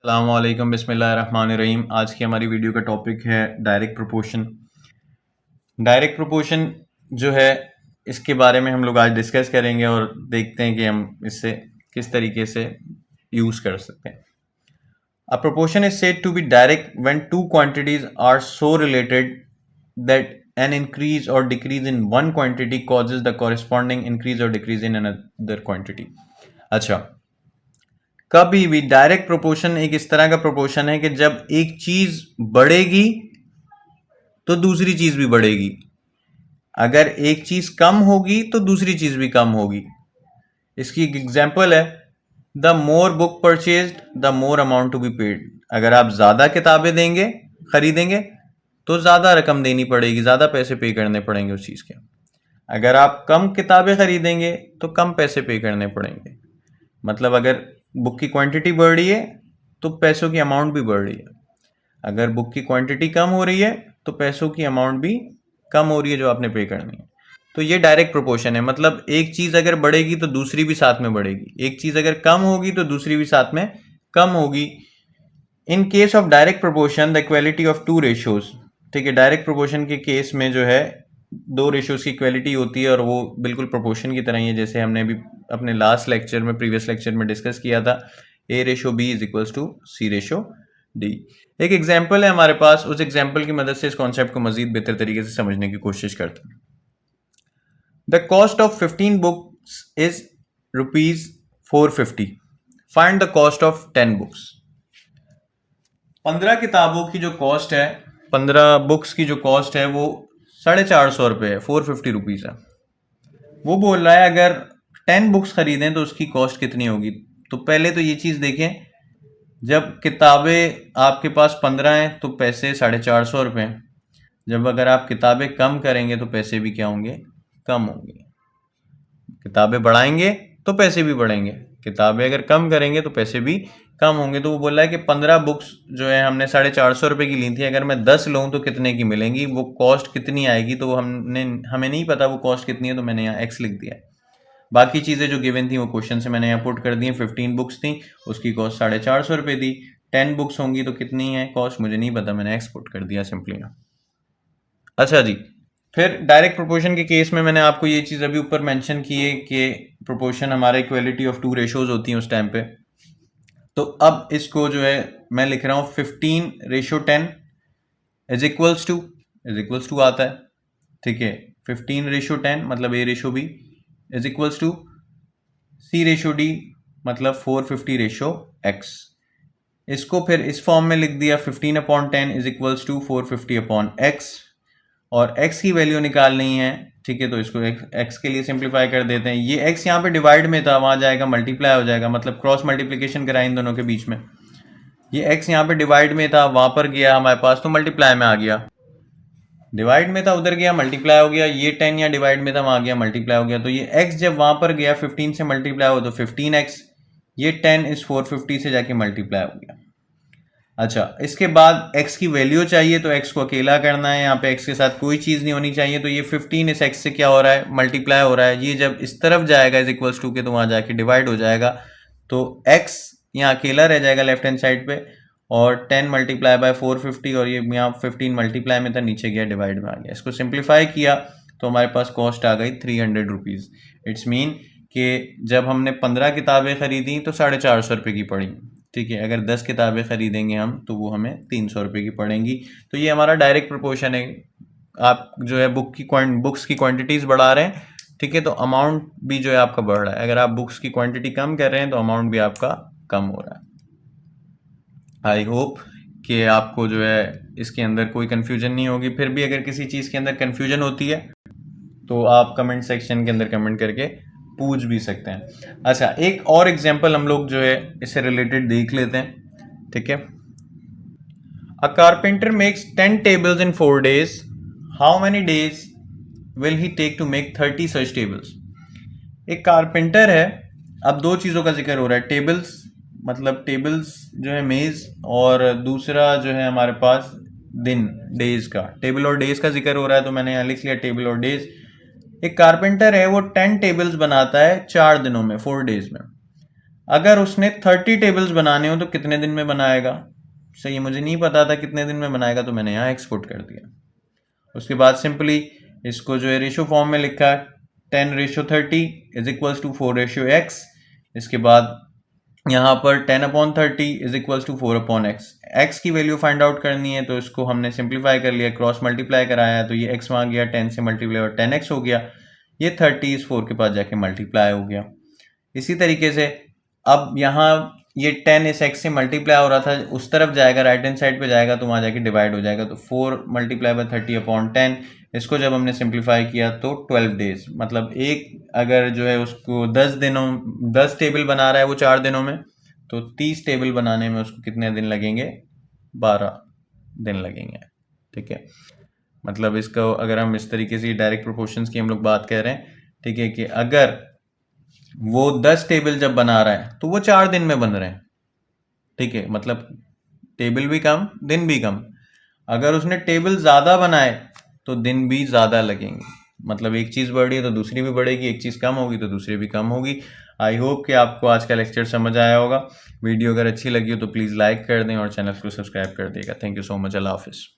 अस्सलाम वालेकुम बिस्मिल्लाहिर्रहमानिर्रहीम। आज की हमारी वीडियो का टॉपिक है डायरेक्ट प्रोपोर्शन। डायरेक्ट प्रोपोर्शन जो है इसके बारे में हम लोग आज डिस्कस करेंगे और देखते हैं कि हम इससे किस तरीके से यूज़ कर सकते हैं। A proportion is said to be direct when two quantities are so related that an increase or decrease in one quantity causes the corresponding increase or decrease in another quantity। अच्छा, कभी भी direct proportion एक इस तरह का proportion है कि जब एक चीज बढ़ेगी तो दूसरी चीज भी बढ़ेगी, अगर एक चीज कम होगी तो दूसरी चीज भी कम होगी। इसकी एक एग्जांपल है the more book purchased the more amount to be paid. अगर आप ज्यादा किताबें देंगे खरीदेंगे तो ज्यादा रकम देनी पड़ेगी, ज्यादा पैसे पे करने पड़ेंगे उस चीज के। अगर आप कम किताबें खरीदेंगे तो कम पैसे पे करने पड़ेंगे। मतलब अगर बुक की क्वांटिटी बढ़ रही है तो पैसों की अमाउंट भी बढ़ रही है, अगर बुक की क्वांटिटी कम हो रही है तो पैसों की अमाउंट भी कम हो रही है जो आपने पे करनी है। तो ये डायरेक्ट प्रोपोर्शन है, मतलब एक चीज़ अगर बढ़ेगी तो दूसरी भी साथ में बढ़ेगी, एक चीज़ अगर कम होगी तो दूसरी भी साथ में कम होगी। In case of direct proportion the equality of two ratios, ठीक है, डायरेक्ट प्रोपोर्शन के केस में जो है दो रेशियोज की इक्वालिटी होती है और वो बिल्कुल प्रोपोर्शन की तरह ही है, जैसे हमने अभी अपने लास्ट लेक्चर में प्रीवियस लेक्चर में डिस्कस किया था, A ratio B is equals to C ratio D. एक एग्जाम्पल है हमारे पास, उस एग्जाम्पल की मदद से इस कॉन्सेप्ट को मजीद बेहतर तरीके से समझने की कोशिश करते हैं। The cost of 15 books is ₹450। Find the cost of 10 books. 15 किताबों की जो कॉस्ट है, 15 बुक्स की जो कॉस्ट है वो 450 है, 450 रुपीज़ है। वो बोल रहा है अगर 10 बुक्स खरीदें तो उसकी कॉस्ट कितनी होगी। तो पहले तो ये चीज़ देखें, जब किताबें आपके पास 15 हैं तो पैसे 450 रुपये हैं। जब अगर आप किताबें कम करेंगे तो पैसे भी क्या होंगे, कम होंगे। किताबें बढ़ाएंगे तो पैसे भी बढ़ेंगे, किताबें अगर कम करेंगे तो पैसे भी कम होंगे। तो वो बोल रहा है कि 15 बुक्स जो है हमने 450 रुपये की ली थी, अगर मैं 10 लूँ तो कितने की मिलेंगी, वो कॉस्ट कितनी आएगी। तो हमें नहीं पता वो कॉस्ट कितनी है, तो मैंने यहाँ एक्स लिख दिया है। बाकी चीज़ें जो गिवन थी वो क्वेश्चन से मैंने यहाँ पुट कर दी हैं। 15 बुक्स थी, उसकी कॉस्ट 450 रुपये थी। 10 बुक्स होंगी तो कितनी है कॉस्ट, मुझे नहीं पता, मैंने एक्स पुट कर दिया सिंपली। अच्छा जी, फिर डायरेक्ट प्रोपोर्शन के केस में मैंने आपको ये चीज़ अभी ऊपर मेंशन की है कि प्रोपोर्शन हमारा इक्वलिटी ऑफ टू रेशोज होती हैं उस टाइम पे। तो अब इसको जो है मैं लिख रहा हूँ 15:10 इज इक्वल्स टू आता है, ठीक है। 15:10 मतलब A ratio B is equals to C ratio D मतलब 450 रेशो X। इसको फिर इस फॉर्म में लिख दिया 15/10 इज इक्वल्स टू 450/X, और x की वैल्यू निकालनी है, ठीक है। तो इसको x के लिए सिंप्लीफाई कर देते हैं। ये x यहाँ पे डिवाइड में था, वहाँ जाएगा मल्टीप्लाई हो जाएगा, मतलब क्रॉस मल्टीप्लिकेशन कराएं इन दोनों के बीच में। ये x यहाँ पे डिवाइड में था, वहाँ पर गया हमारे पास तो मल्टीप्लाई में आ गया। डिवाइड में था उधर गया मल्टीप्लाई हो गया, ये 10 यहाँ डिवाइड में था वहाँ गया मल्टीप्लाई हो गया। तो ये x जब वहाँ पर गया 15 से मल्टीप्लाई हो तो 15x, ये 10 इस 450 से जाके मल्टीप्लाई हो गया। अच्छा, इसके बाद x की वैल्यू चाहिए तो x को अकेला करना है, यहाँ पे x के साथ कोई चीज़ नहीं होनी चाहिए। तो ये 15 इस x से क्या हो रहा है, मल्टीप्लाई हो रहा है। ये जब इस तरफ जाएगा इज इक्वल्स टू के तो वहाँ जाके डिवाइड हो जाएगा, तो x यहाँ अकेला रह जाएगा लेफ्ट हैंड साइड पे, और 10 मल्टीप्लाई बाय 450, और ये यहाँ 15 मल्टीप्लाई में था, नीचे गया डिवाइड में आ गया। इसको सिंप्लीफाई किया तो हमारे पास कॉस्ट आ गई 300 रुपीज़। इट्स मीन कि जब हमने 15 किताबें खरीदी तो 450 रुपये की पड़ी, ठीक है। अगर 10 किताबें खरीदेंगे हम तो वो हमें 300 रुपये की पड़ेंगी। तो ये हमारा डायरेक्ट प्रोपोर्शन है। आप जो है बुक्स की क्वांटिटीज़ बढ़ा रहे हैं, ठीक है, तो अमाउंट भी जो है आपका बढ़ रहा है। अगर आप बुक्स की क्वांटिटी कम कर रहे हैं तो अमाउंट भी आपका कम हो रहा है। आई होप कि आपको जो है इसके अंदर कोई कन्फ्यूजन नहीं होगी। फिर भी अगर किसी चीज़ के अंदर कन्फ्यूजन होती है तो आप कमेंट सेक्शन के अंदर कमेंट करके पूछ भी सकते हैं। अच्छा, एक और एग्जांपल हम लोग जो है इससे रिलेटेड देख लेते हैं, ठीक है। A carpenter makes 10 tables in 4 days, how many days will he take to make 30 such tables. एक कारपेंटर है, अब दो चीज़ों का जिक्र हो रहा है, टेबल्स मतलब टेबल्स जो है मेज़, और दूसरा जो है हमारे पास दिन, डेज का, टेबल और डेज का जिक्र हो रहा है। तो मैंने यहाँ लिख लिया टेबल और डेज। एक कारपेंटर है, वो 10 टेबल्स बनाता है 4 दिनों में, 4 days में। अगर उसने 30 टेबल्स बनाने हो तो कितने दिन में बनाएगा। सही, मुझे नहीं पता था कितने दिन में बनाएगा, तो मैंने यहाँ एक्सपोर्ट कर दिया। उसके बाद सिंपली इसको जो है रेशो फॉर्म में लिखा 10:30 इज इक्वल्स टू 4:x। इसके बाद यहाँ पर 10/30 is equals to 4/x। x की वैल्यू फाइंड आउट करनी है तो इसको हमने सिंप्लीफाई कर लिया, क्रॉस मल्टीप्लाई कराया तो ये x वहाँ गया, 10 से मल्टीप्लाई और 10x हो गया। ये 30 इस 4 के पास जाके मल्टीप्लाई हो गया। इसी तरीके से अब यहाँ ये 10 इस x से मल्टीप्लाई हो रहा था, उस तरफ जाएगा, राइट हैंड साइड पे जाएगा तो वहाँ जाके डिवाइड हो जाएगा। तो 4 मल्टीप्लाई बाय 30/10, इसको जब हमने सिंप्लीफाई किया तो 12 डेज, मतलब एक अगर जो है उसको 10 टेबल बना रहा है वो 4 दिनों में, तो 30 टेबल बनाने में उसको कितने दिन लगेंगे, 12 दिन लगेंगे। ठीक है, मतलब इसका अगर हम इस तरीके से डायरेक्ट प्रोपोर्शंस की हम लोग बात कर रहे हैं, ठीक है, कि अगर वो 10 टेबल जब बना रहा है तो वो 4 दिन में बन रहे हैं। ठीक है, मतलब टेबल भी कम दिन भी कम। अगर उसने टेबल ज़्यादा बनाए तो दिन भी ज़्यादा लगेंगे, मतलब एक चीज़ बढ़ रही है तो दूसरी भी बढ़ेगी, एक चीज़ कम होगी तो दूसरी भी कम होगी। आई होप कि आपको आज का लेक्चर समझ आया होगा। वीडियो अगर अच्छी लगी हो तो प्लीज़ लाइक कर दें और चैनल को सब्सक्राइब कर देगा। Thank you so much. अल्लाह हाफिज़।